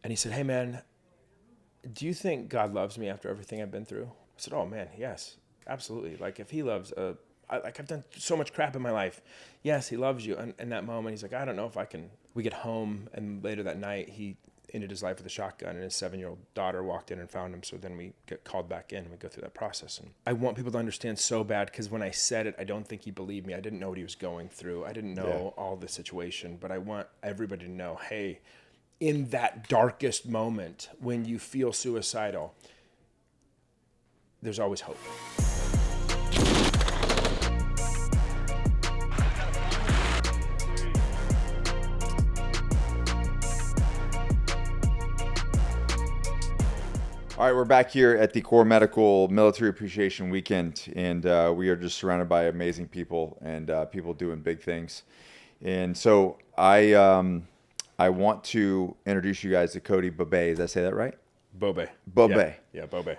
And he said, "Hey man, do you think God loves me after everything I've been through?" I said, "Oh man, yes, absolutely. Like if he loves, I've done so much crap in my life. Yes, he loves you." And in that moment, he's like, "I don't know if I can." We get home, and later that night, he ended his life with a shotgun, and his 7-year-old daughter walked in and found him. So then we get called back in, and we go through that process. And I want people to understand so bad, because when I said it, I don't think he believed me. I didn't know what he was going through. I didn't know all the situation, but I want everybody to know, hey, in that darkest moment when you feel suicidal, there's always hope. All right, we're back here at the Core Medical Military Appreciation Weekend, and we are just surrounded by amazing people and people doing big things. And so I want to introduce you guys to Cody Bobay. Did I say that right? Bobay. Bobay. Yeah, Bobay.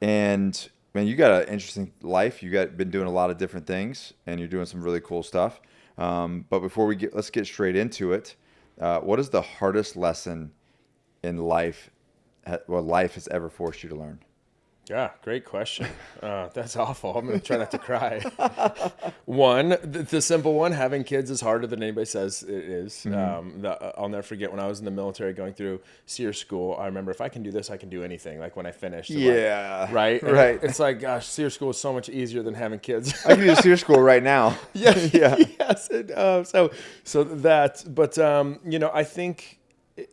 And man, you got an interesting life. Been doing a lot of different things, and you're doing some really cool stuff. But before let's get straight into it. What is the hardest lesson in life? What life has ever forced you to learn? Yeah, great question. That's awful. I'm going to try not to cry. One, the simple one, having kids is harder than anybody says it is. Mm-hmm. I'll never forget when I was in the military going through SEER school. I remember, if I can do this, I can do anything. Like when I finished. Yeah. Right? Right. It's like, gosh, SEER school is so much easier than having kids. I can do SEER school right now. Yeah. Yeah. Yes. So that, but, I think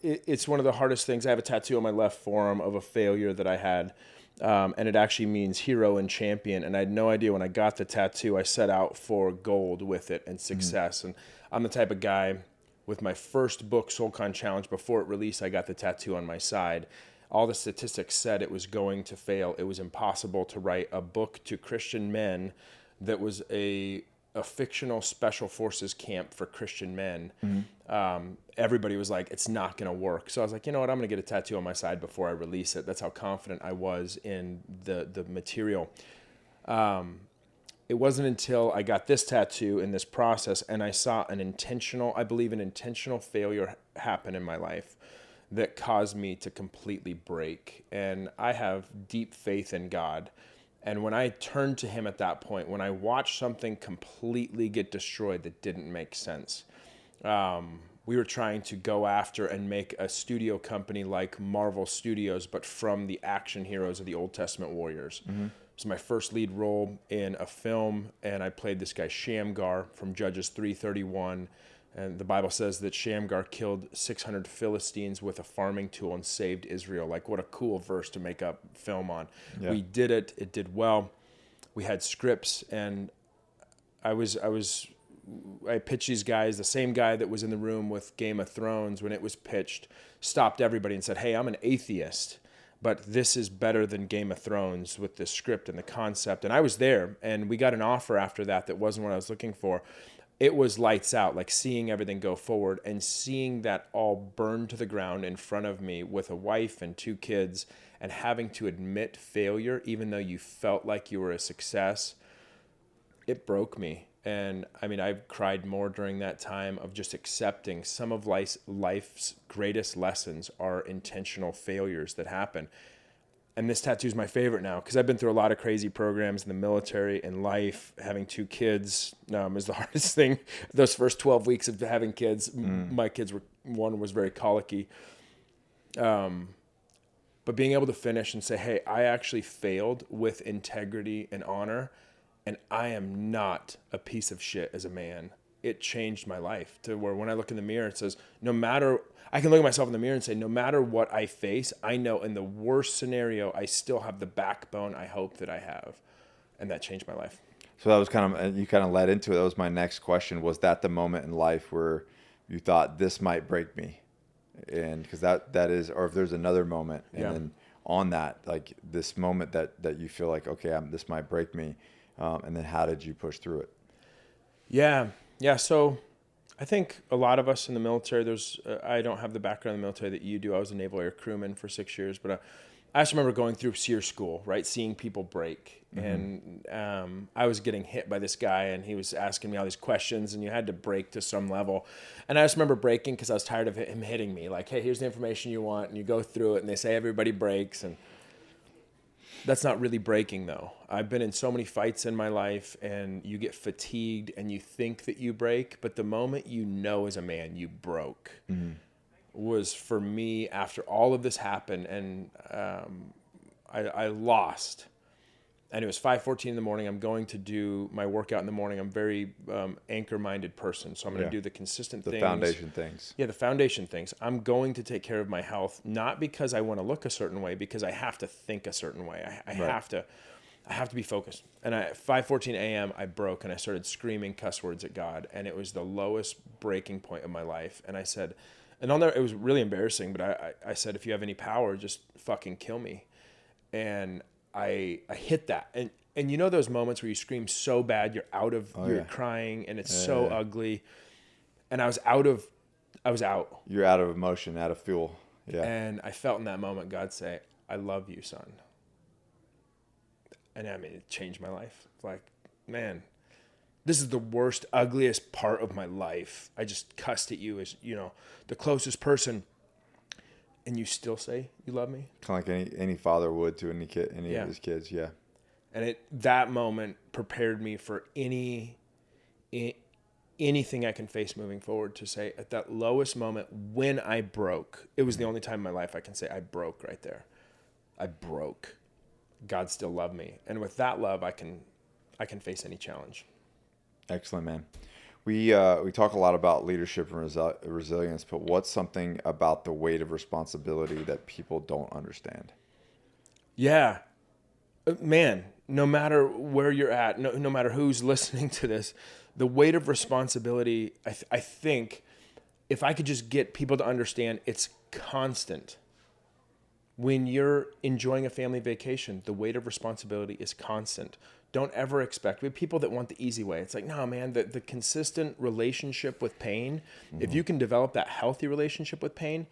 it's one of the hardest things. I have a tattoo on my left forearm of a failure that I had. And it actually means hero and champion. And I had no idea when I got the tattoo. I set out for gold with it and success. Mm-hmm. And I'm the type of guy, with my first book, SoulCon Challenge, before it released, I got the tattoo on my side. All the statistics said it was going to fail. It was impossible to write a book to Christian men that was a fictional special forces camp for Christian men. Mm-hmm. Everybody was like, it's not going to work. So I was like, you know what? I'm going to get a tattoo on my side before I release it. That's how confident I was in the material. It wasn't until I got this tattoo in this process and I saw an intentional failure happen in my life that caused me to completely break. And I have deep faith in God. And when I turned to him at that point, when I watched something completely get destroyed that didn't make sense, we were trying to go after and make a studio company like Marvel Studios, but from the action heroes of the Old Testament warriors. Mm-hmm. It was my first lead role in a film, and I played this guy Shamgar from Judges 3:31. And the Bible says that Shamgar killed 600 Philistines with a farming tool and saved Israel. Like, what a cool verse to make up film on. Yeah. We did it. It did well. We had scripts, and I pitched these guys. The same guy that was in the room with Game of Thrones when it was pitched stopped everybody and said, "Hey, I'm an atheist, but this is better than Game of Thrones with the script and the concept." And I was there, and we got an offer after that wasn't what I was looking for. It was lights out, like seeing everything go forward and seeing that all burn to the ground in front of me with a wife and 2 kids, and having to admit failure, even though you felt like you were a success. It broke me. And I mean, I've cried more during that time of just accepting some of life's greatest lessons are intentional failures that happen. And this tattoo is my favorite now because I've been through a lot of crazy programs in the military and life. Having 2 kids is the hardest thing. Those first 12 weeks of having kids, my kids one was very colicky. But being able to finish and say, hey, I actually failed with integrity and honor, and I am not a piece of shit as a man. It changed my life to where when I look in the mirror, it says, I can look at myself in the mirror and say, no matter what I face, I know in the worst scenario, I still have the backbone I hope that I have. And that changed my life. So that was you kind of led into it. That was my next question. Was that the moment in life where you thought this might break me? And because that is, or if there's another moment, and then on that, like this moment that you feel like, okay, this might break me. And then how did you push through it? Yeah. So I think a lot of us in the military, I don't have the background in the military that you do. I was a naval air crewman for 6 years, but I just remember going through SEER school, right? Seeing people break. And I was getting hit by this guy, and he was asking me all these questions, and you had to break to some level. And I just remember breaking because I was tired of him hitting me. Like, hey, here's the information you want. And you go through it, and they say everybody breaks. And that's not really breaking, though. I've been in so many fights in my life, and you get fatigued, and you think that you break. But the moment you know as a man you broke was for me after all of this happened, and I lost. And it was 5:14 in the morning. I'm going to do my workout in the morning. I'm very anchor-minded person, so I'm going to do the consistent things. The foundation things. Yeah, the foundation things. I'm going to take care of my health, not because I want to look a certain way, because I have to think a certain way. I have to be focused. And at 5:14 a.m., I broke, and I started screaming cuss words at God, and it was the lowest breaking point of my life. And I said, and it was really embarrassing, but I said, if you have any power, just fucking kill me. And I hit that. And you know those moments where you scream so bad, you're crying, and it's so ugly. And I was out. You're out of emotion, out of fuel. Yeah. And I felt in that moment God say, I love you, son. And I mean, it changed my life. Like, man, this is the worst, ugliest part of my life. I just cussed at you as, the closest person. And you still say you love me? Kind of like any father would to any kid, any of his kids, yeah. And that moment prepared me for anything I can face moving forward, to say at that lowest moment when I broke, it was the only time in my life I can say I broke right there. I broke. God still loved me. And with that love, I can face any challenge. Excellent, man. We talk a lot about leadership and resilience, but what's something about the weight of responsibility that people don't understand? Yeah, man, no matter where you're at, no matter who's listening to this, the weight of responsibility, I think if I could just get people to understand, it's constant. When you're enjoying a family vacation, the weight of responsibility is constant. Don't ever expect. We have people that want the easy way. It's like, no, man, the consistent relationship with pain, if you can develop that healthy relationship with pain,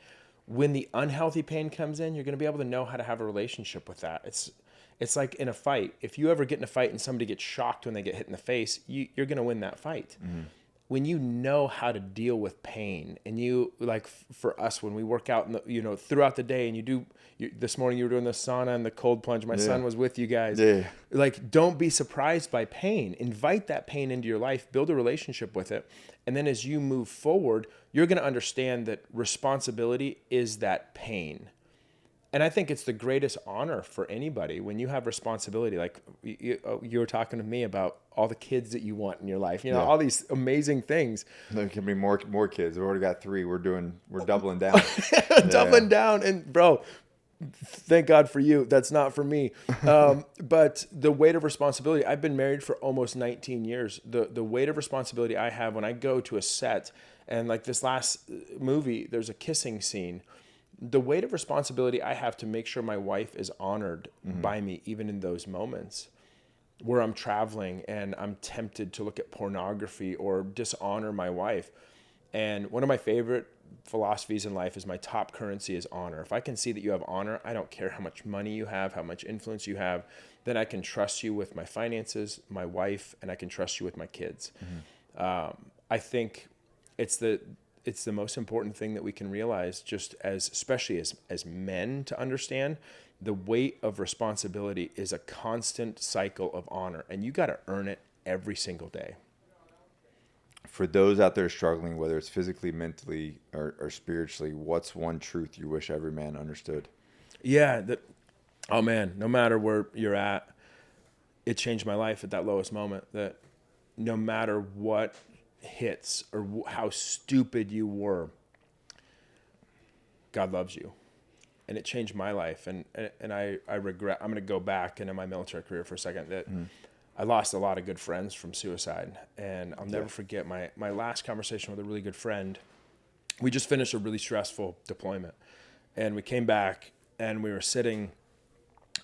when the unhealthy pain comes in, you're going to be able to know how to have a relationship with that. It's like in a fight. If you ever get in a fight and somebody gets shocked when they get hit in the face, you're going to win that fight. When you know how to deal with pain, and you, like for us, when we work out throughout the day, and this morning you were doing the sauna and the cold plunge. My son was with you guys. Yeah. Like, don't be surprised by pain. Invite that pain into your life, build a relationship with it. And then as you move forward, you're going to understand that responsibility is that pain. And I think it's the greatest honor for anybody when you have responsibility. Like you were talking to me about all the kids that you want in your life, all these amazing things. There can be more kids. We've already got 3. We're doubling down. Doubling down. And bro, thank God for you. That's not for me. But the weight of responsibility, I've been married for almost 19 years. The weight of responsibility I have when I go to a set, and like this last movie, there's a kissing scene. The weight of responsibility I have to make sure my wife is honored by me, even in those moments where I'm traveling and I'm tempted to look at pornography or dishonor my wife. And one of my favorite philosophies in life is my top currency is honor. If I can see that you have honor, I don't care how much money you have, how much influence you have, then I can trust you with my finances, my wife, and I can trust you with my kids. I think it's the most important thing that we can realize, especially as men, to understand the weight of responsibility is a constant cycle of honor, and you got to earn it every single day. For those out there struggling, whether it's physically, mentally, or spiritually, what's one truth you wish every man understood? Yeah. Oh man, no matter where you're at, it changed my life at that lowest moment, that no matter what hits or how stupid you were, God loves you. And it changed my life. And I regret, I'm going to go back into my military career for a second, that I lost a lot of good friends from suicide. And I'll never forget my last conversation with a really good friend. We just finished a really stressful deployment, and we came back and we were sitting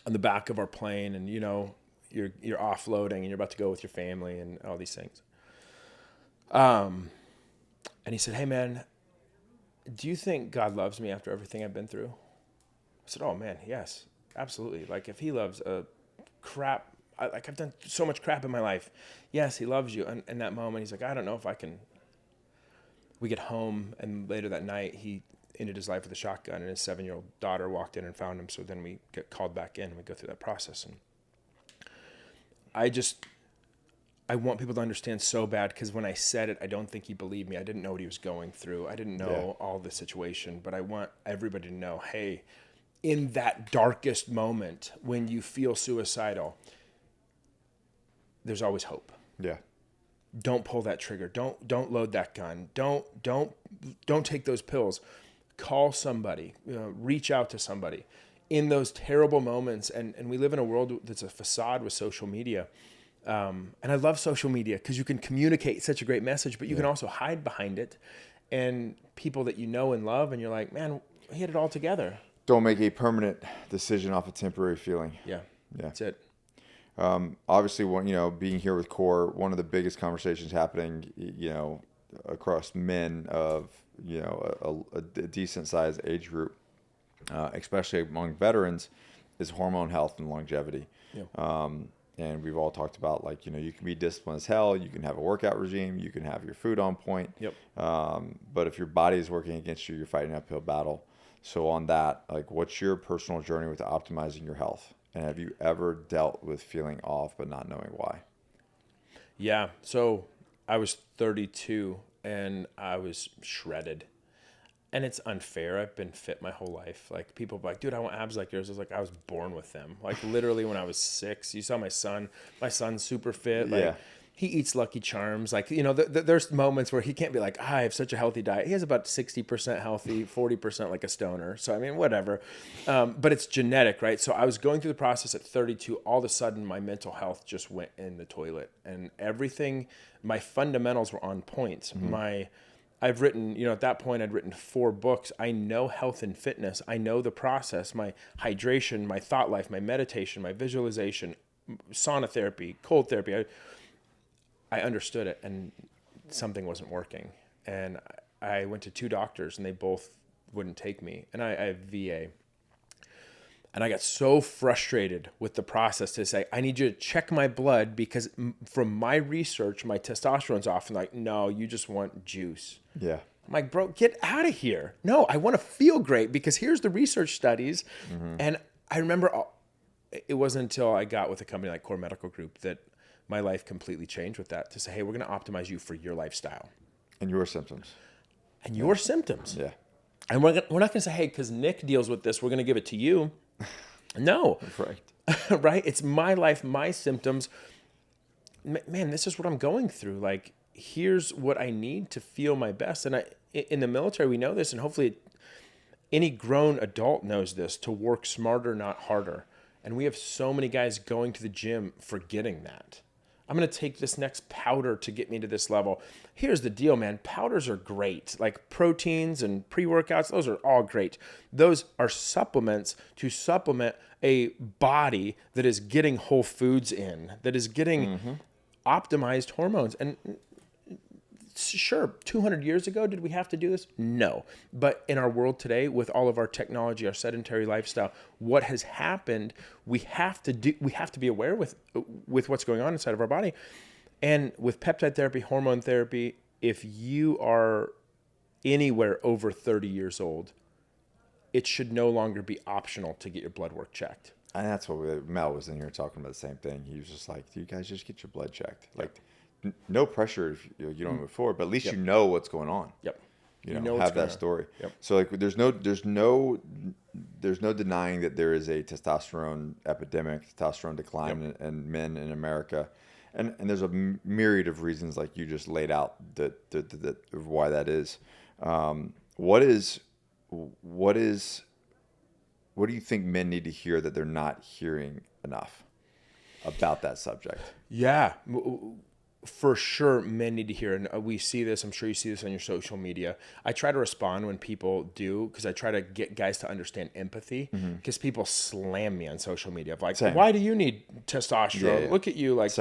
on the back of our plane, and you're offloading and you're about to go with your family and all these things. And he said, "Hey man, do you think God loves me after everything I've been through?" I said, "Oh man, yes." Absolutely. Like if he loves crap, I've done so much crap in my life. Yes, he loves you. And in that moment, he's like, I don't know if I can. We get home, and later that night, he ended his life with a shotgun, and his 7-year-old daughter walked in and found him. So then we get called back in, and we go through that process. And I want people to understand so bad, because when I said it, I don't think he believed me. I didn't know what he was going through. I didn't know all the situation, but I want everybody to know, hey, in that darkest moment when you feel suicidal, there's always hope. Yeah. Don't pull that trigger. Don't load that gun. Don't take those pills. Call somebody. Reach out to somebody in those terrible moments. And we live in a world that's a facade with social media. And I love social media because you can communicate such a great message, but you can also hide behind it. And people that you know and love, and you're like, man, he had it all together. Don't make a permanent decision off a temporary feeling. Yeah. That's it. Obviously, being here with Core, one of the biggest conversations happening, across men of, a decent sized age group, especially among veterans, is hormone health and longevity. Yeah. And we've all talked about, like, you can be disciplined as hell, you can have a workout regime, you can have your food on point. Yep. But if your body is working against you, you're fighting an uphill battle. So on that, like, what's your personal journey with optimizing your health? And have you ever dealt with feeling off but not knowing why? Yeah. So I was 32 and I was shredded. And it's unfair. I've been fit my whole life. Like, people are like, dude, I want abs like yours. I was like, I was born with them. Like, literally when I was 6, you saw my son. My son's super fit. Like, he eats Lucky Charms. Like, there's moments where he can't be like, I have such a healthy diet. He has about 60% healthy, 40% like a stoner. So, I mean, whatever. But it's genetic, right? So I was going through the process at 32. All of a sudden, my mental health just went in the toilet. And everything, my fundamentals were on point. Mm-hmm. I've written, at that point, I'd written 4 books. I know health and fitness. I know the process, my hydration, my thought life, my meditation, my visualization, sauna therapy, cold therapy. I understood it, and something wasn't working. And I went to 2 doctors, and they both wouldn't take me. And I have VA. And I got so frustrated with the process to say, I need you to check my blood because from my research, my testosterone's off. And like, no, you just want juice. Yeah. I'm like, bro, get out of here. No, I want to feel great because here's the research studies. Mm-hmm. And I remember it wasn't until I got with a company like Core Medical Group that my life completely changed with that, to say, hey, we're going to optimize you for your lifestyle. And your symptoms. And your symptoms. Yeah. And we're not going to say, hey, because Nick deals with this, we're going to give it to you. No. Right. Right? It's my life, my symptoms. Man, this is what I'm going through. Like, here's what I need to feel my best. And in the military, we know this, and hopefully any grown adult knows this, to work smarter, not harder. And we have so many guys going to the gym forgetting that. I'm going to take this next powder to get me to this level. Here's the deal, man. Powders are great. Like proteins and pre-workouts, those are all great. Those are supplements to supplement a body that is getting whole foods in, that is getting optimized hormones. And sure, 200 years ago, did we have to do this? No. But in our world today, with all of our technology, our sedentary lifestyle, what has happened, we have to be aware with what's going on inside of our body. And with peptide therapy, hormone therapy, if you are anywhere over 30 years old, it should no longer be optional to get your blood work checked. And that's what Mel was in here talking about the same thing. He was just like, you guys just get your blood checked. Like, no pressure if you don't move forward, but at least you know what's going on. Yep. You know have that story. Yep. So like, there's no denying that there is a testosterone epidemic, testosterone decline in men in America, and there's a myriad of reasons, like you just laid out, that why that is. What do you think men need to hear that they're not hearing enough about that subject? Yeah. For sure, men need to hear, and we see this. I'm sure you see this on your social media. I try to respond when people do, because I try to get guys to understand empathy, because people slam me on social media of like, why do you need testosterone? Yeah. Look at you. Like,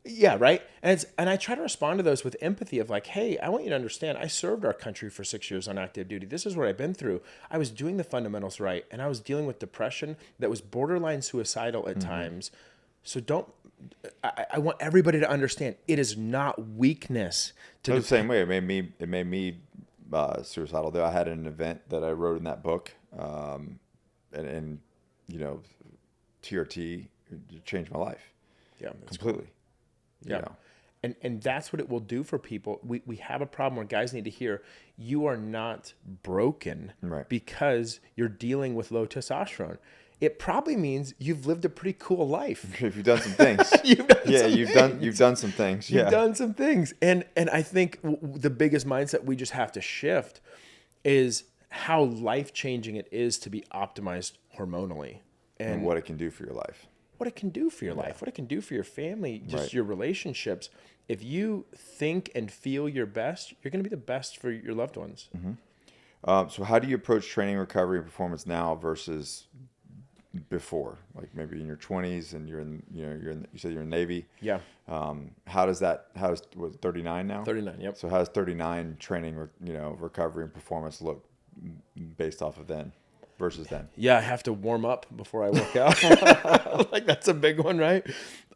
Yeah, right. And I try to respond to those with empathy of like, hey, I want you to understand. I served our country for 6 years on active duty. This is what I've been through. I was doing the fundamentals right, and I was dealing with depression that was borderline suicidal at times. So don't. I want everybody to understand it is not weakness. It was the same way. It made me suicidal. Though I had an event that I wrote in that book, and you know, TRT changed my life. Yeah, completely. Cool. Yeah. You know. And that's what it will do for people. We have a problem where guys need to hear you are not broken because you're dealing with low testosterone. It probably means you've lived a pretty cool life. You've done some things. You've done some things. Yeah. You've done some things. And I think the biggest mindset we just have to shift is how life-changing it is to be optimized hormonally. And what it can do for your life. What it can do for your life, what it can do for your family, just your relationships. If you think and feel your best, you're going to be the best for your loved ones. So how do you approach training, recovery, and performance now versus before? Like maybe in your 20s and you said you're in the Navy. Yeah. How's 39 now? 39, yep. So how does 39 training, recovery and performance look based off of then? Versus then? Yeah, I have to warm up before I work out. Like that's a big one, right?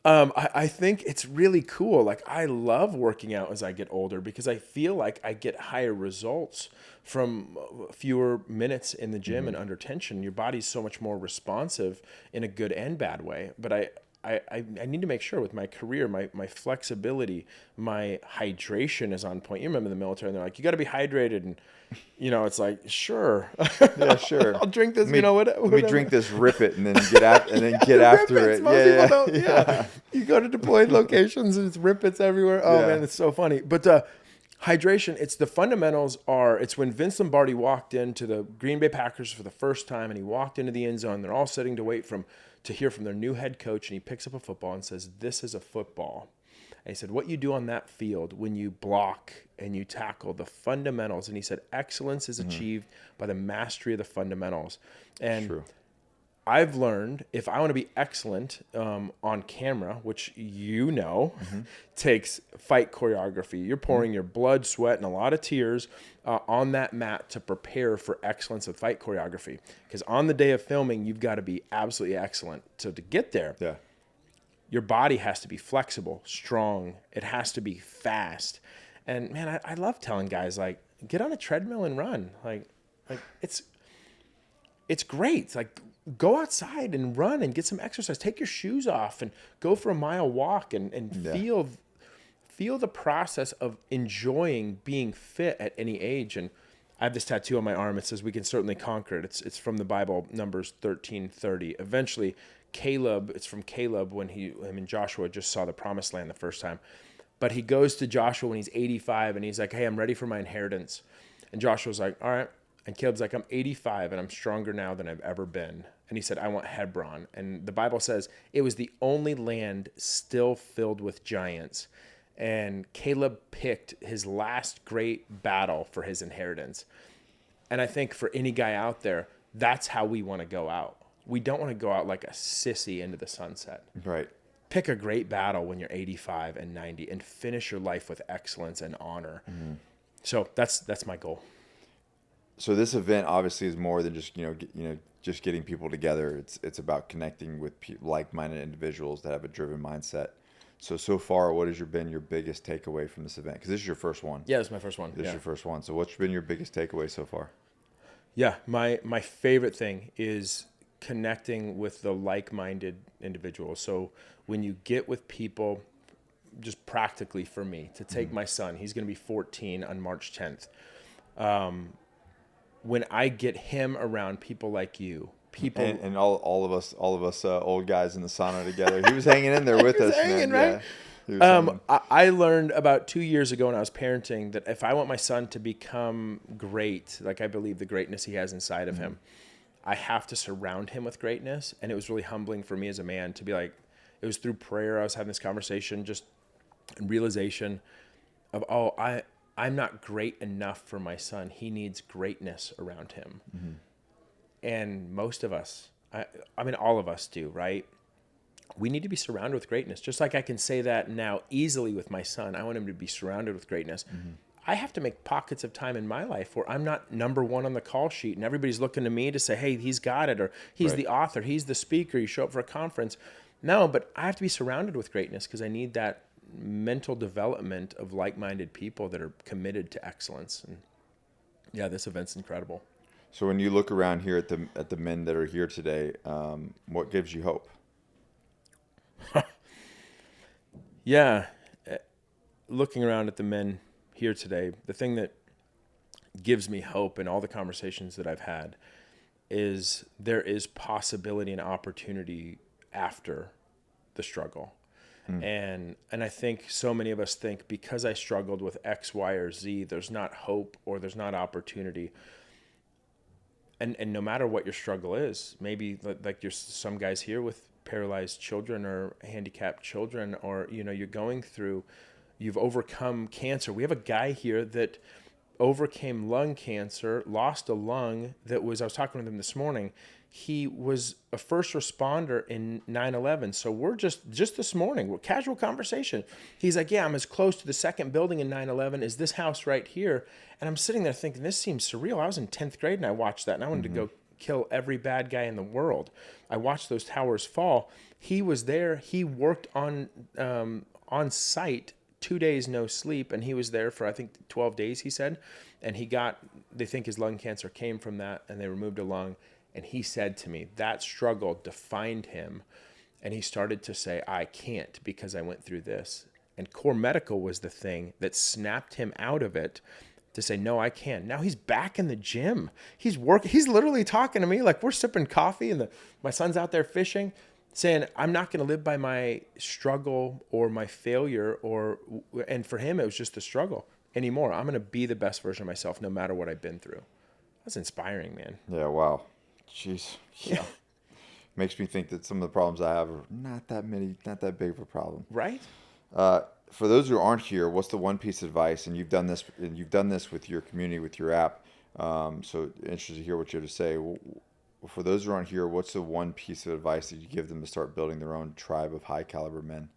I think it's really cool. Like I love working out as I get older because I feel like I get higher results from fewer minutes in the gym and under tension. Your body's so much more responsive in a good and bad way. But I need to make sure with my career, my flexibility, my hydration is on point. You remember the military and they're like, you got to be hydrated. And, it's like, sure. Yeah, sure. I'll drink this, Let me drink this, rip it, and then get after it. Yeah. You go to deployed locations and it's rip-its everywhere. Oh, man, it's so funny. But hydration, it's the fundamentals it's when Vince Lombardi walked into the Green Bay Packers for the first time and he walked into the end zone. They're all sitting to hear from their new head coach, and he picks up a football and says, this is a football. And he said, what you do on that field when you block and you tackle the fundamentals. And he said, excellence is achieved by the mastery of the fundamentals. And true. I've learned if I want to be excellent on camera, which takes fight choreography. You're pouring your blood, sweat, and a lot of tears on that mat to prepare for excellence of fight choreography. Because on the day of filming, you've got to be absolutely excellent. So to get there, your body has to be flexible, strong. It has to be fast. And man, I love telling guys like, get on a treadmill and run. Like it's great. Like go outside and run and get some exercise. Take your shoes off and go for a mile walk and feel the process of enjoying being fit at any age. And I have this tattoo on my arm. It says, we can certainly conquer it. It's from the Bible, Numbers 13:30. Eventually, it's from Caleb when him and Joshua just saw the promised land the first time. But he goes to Joshua when he's 85 and he's like, hey, I'm ready for my inheritance. And Joshua's like, all right. And Caleb's like, I'm 85 and I'm stronger now than I've ever been. And he said, I want Hebron. And the Bible says it was the only land still filled with giants. And Caleb picked his last great battle for his inheritance. And I think for any guy out there, that's how we want to go out. We don't want to go out like a sissy into the sunset. Right. Pick a great battle when you're 85 and 90 and finish your life with excellence and honor. Mm-hmm. So that's my goal. So this event obviously is more than just, just getting people together. It's about connecting with like-minded individuals that have a driven mindset. So far, what has been your biggest takeaway from this event? Because this is your first one. Yeah, this is my first one. This is your first one. So what's been your biggest takeaway so far? Yeah, my favorite thing is connecting with the like-minded individuals. So when you get with people, just practically for me, to take my son, he's going to be 14 on March 10th. When I get him around people like you, and all of us old guys in the sauna together, he was hanging in there with us, man. Right? Yeah. I learned about 2 years ago when I was parenting that if I want my son to become great, like I believe the greatness he has inside of him, I have to surround him with greatness. And it was really humbling for me as a man to be like, it was through prayer I was having this conversation, just realization of, I'm not great enough for my son. He needs greatness around him. Mm-hmm. And most of us, I mean, all of us do, right? we need to be surrounded with greatness. Just like I can say that now easily with my son. I want him to be surrounded with greatness. Mm-hmm. I have to make pockets of time in my life where I'm not number one on the call sheet and everybody's looking to me to say, hey, he's got it, or he's the author, he's the speaker, you show up for a conference. No, but I have to be surrounded with greatness because I need that mental development of like-minded people that are committed to excellence. And yeah, this event's incredible. So when you look around here at the men that are here today, what gives you hope? Yeah, looking around at the men here today, the thing that gives me hope in all the conversations that I've had is there is possibility and opportunity after the struggle. And I think so many of us think because I struggled with X, Y, or Z, there's not hope or there's not opportunity. And no matter what your struggle is, maybe like you're some guys here with paralyzed children or handicapped children, or, you know, you've overcome cancer. We have a guy here that overcame lung cancer, lost a lung I was talking with him this morning. He was a first responder in 9/11. So we're just this morning, we're casual conversation. He's like, yeah, I'm as close to the second building in 9/11 as this house right here. And I'm sitting there thinking, this seems surreal. I was in 10th grade and I watched that and I wanted to go kill every bad guy in the world. I watched those towers fall. He was there. He worked on site 2 days, no sleep. And he was there for, I think, 12 days, he said. And they think his lung cancer came from that and they removed a lung. And he said to me, that struggle defined him. And he started to say, I can't because I went through this. And core medical was the thing that snapped him out of it to say, no, I can't. Now he's back in the gym. He's literally talking to me like we're sipping coffee and my son's out there fishing, saying, I'm not going to live by my struggle or my failure. And for him, it was just a struggle anymore. I'm going to be the best version of myself no matter what I've been through. That's inspiring, man. Yeah, wow. Jeez. Yeah. Makes me think that some of the problems I have are not that big of a problem. Right? For those who aren't here, what's the one piece of advice? And you've done this with your community, with your app. So interested to hear what you have to say. For those who aren't here, what's the one piece of advice that you give them to start building their own tribe of high caliber men?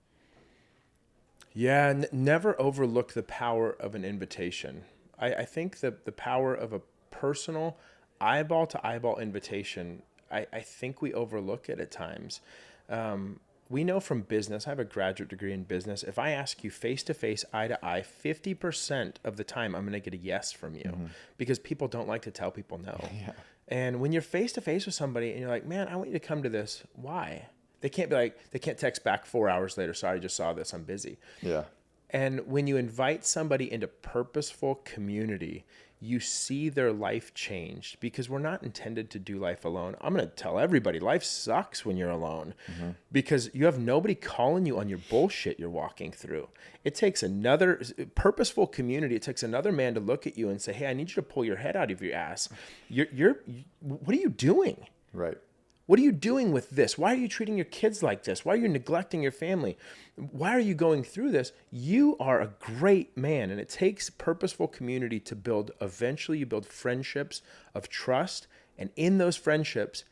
Yeah, never overlook the power of an invitation. I think that the power of a personal eyeball to eyeball invitation, I think we overlook it at times. We know from business, I have a graduate degree in business. If I ask you face to face, eye to eye, 50% of the time I'm going to get a yes from you because people don't like to tell people no. Yeah. And when you're face to face with somebody and you're like, man, I want you to come to this. Why? They can't text back 4 hours later. Sorry, I just saw this. I'm busy. Yeah. And when you invite somebody into purposeful community, you see their life changed because we're not intended to do life alone. I'm going to tell everybody life sucks when you're alone because you have nobody calling you on your bullshit you're walking through. It takes another purposeful community. It takes another man to look at you and say, hey, I need you to pull your head out of your ass. What are you doing? Right. What are you doing with this? Why are you treating your kids like this? Why are you neglecting your family? Why are you going through this? You are a great man, and it takes purposeful community to build. Eventually, you build friendships of trust, and in those friendships,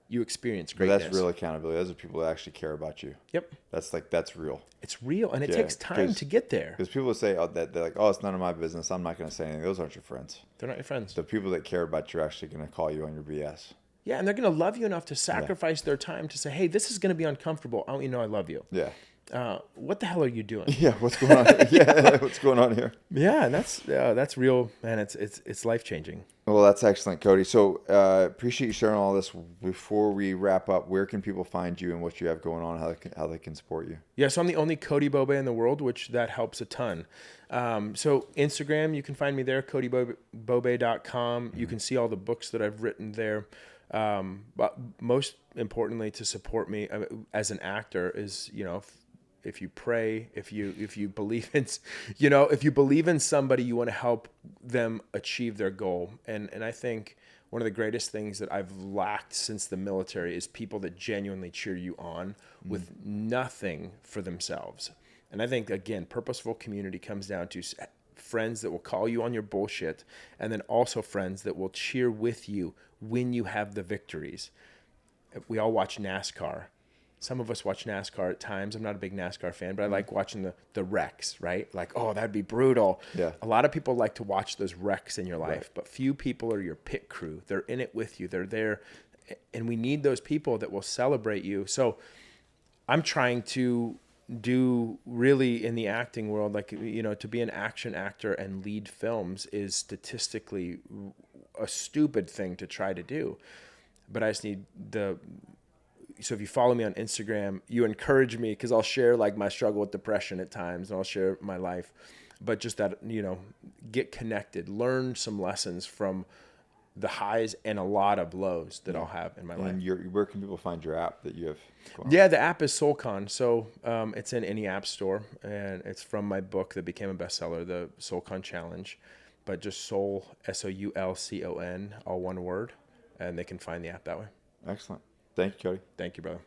you experience greatness. But that's real accountability. Those are people that actually care about you. Yep. That's real. It's real, and it takes time to get there. Because people say that they're like, oh, it's none of my business. I'm not going to say anything. Those aren't your friends. They're not your friends. The people that care about you are actually going to call you on your BS. Yeah, and they're going to love you enough to sacrifice their time to say, hey, this is going to be uncomfortable. I want you to know I love you. Yeah. What the hell are you doing? Yeah, what's going on? Yeah, what's going on here? Yeah, and that's real, man. It's life-changing. Well, that's excellent, Cody. So appreciate you sharing all this. Before we wrap up, where can people find you and what you have going on, how they can support you? Yeah, so I'm the only Cody Bobay in the world, which that helps a ton. So Instagram, you can find me there, codybobay.com. You can see all the books that I've written there. But most importantly, to support me as an actor is, if you pray, if you believe in, if you believe in somebody, you want to help them achieve their goal. And I think one of the greatest things that I've lacked since the military is people that genuinely cheer you on with nothing for themselves. And I think, again, purposeful community comes down to friends that will call you on your bullshit, and then also friends that will cheer with you when you have the victories. We all watch NASCAR. Some of us watch NASCAR at times. I'm not a big NASCAR fan, but I like watching the wrecks, right? Like, oh, that'd be brutal. Yeah. A lot of people like to watch those wrecks in your life, Right. but few people are your pit crew. They're in it with you. They're there. And we need those people that will celebrate you. So I'm trying to do really in the acting world, like, you know, to be an action actor and lead films is statistically a stupid thing to try to do. But I just need so if you follow me on Instagram, you encourage me because I'll share like my struggle with depression at times and I'll share my life, but just that, you know, get connected, learn some lessons from the highs and a lot of lows that I'll have in my life. And where can people find your app that you have going on? Yeah, the app is SoulCon. So it's in any app store and it's from my book that became a bestseller, the SoulCon Challenge, but just Soul, SOULCON, all one word, and they can find the app that way. Excellent. Thank you, Cody. Thank you, brother.